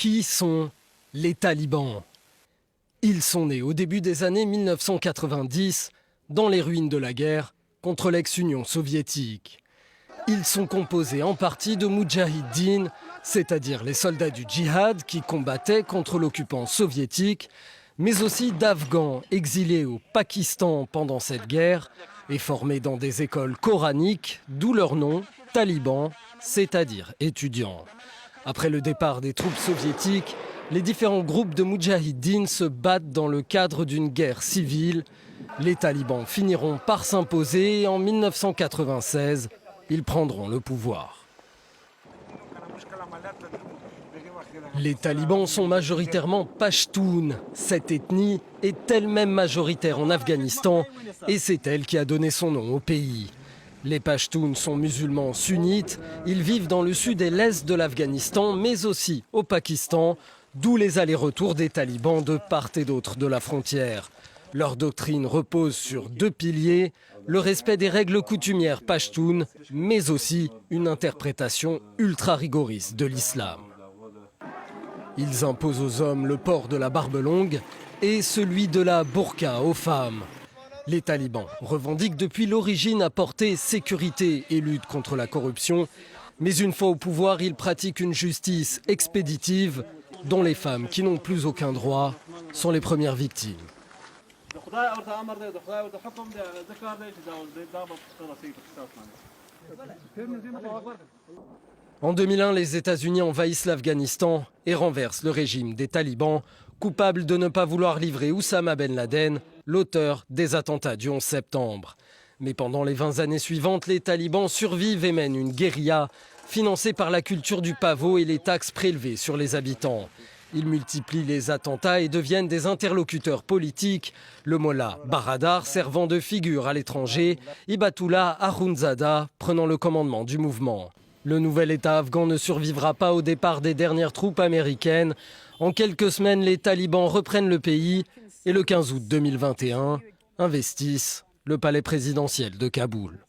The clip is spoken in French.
Qui sont les talibans? Ils sont nés au début des années 1990 dans les ruines de la guerre contre l'ex-Union soviétique. Ils sont composés en partie de moudjahidines, c'est-à-dire les soldats du djihad qui combattaient contre l'occupant soviétique, mais aussi d'Afghans exilés au Pakistan pendant cette guerre et formés dans des écoles coraniques, d'où leur nom, talibans, c'est-à-dire étudiants. Après le départ des troupes soviétiques, les différents groupes de moudjahidines se battent dans le cadre d'une guerre civile. Les talibans finiront par s'imposer et en 1996, ils prendront le pouvoir. Les talibans sont majoritairement pachtoun. Cette ethnie est elle-même majoritaire en Afghanistan et c'est elle qui a donné son nom au pays. Les Pashtuns sont musulmans sunnites, ils vivent dans le sud et l'est de l'Afghanistan, mais aussi au Pakistan, d'où les allers-retours des talibans de part et d'autre de la frontière. Leur doctrine repose sur deux piliers, le respect des règles coutumières pashtunes, mais aussi une interprétation ultra-rigoriste de l'islam. Ils imposent aux hommes le port de la barbe longue et celui de la burqa aux femmes. Les talibans revendiquent depuis l'origine apporter sécurité et lutte contre la corruption, mais une fois au pouvoir, ils pratiquent une justice expéditive dont les femmes qui n'ont plus aucun droit sont les premières victimes. En 2001, les États-Unis envahissent l'Afghanistan et renversent le régime des talibans, coupables de ne pas vouloir livrer Oussama Ben Laden, l'auteur des attentats du 11 septembre. Mais pendant les 20 années suivantes, les talibans survivent et mènent une guérilla financée par la culture du pavot et les taxes prélevées sur les habitants. Ils multiplient les attentats et deviennent des interlocuteurs politiques, le mollah Baradar servant de figure à l'étranger, Hibatullah Akhundzada prenant le commandement du mouvement. Le nouvel État afghan ne survivra pas au départ des dernières troupes américaines. En quelques semaines, les talibans reprennent le pays et le 15 août 2021, investissent le palais présidentiel de Kaboul.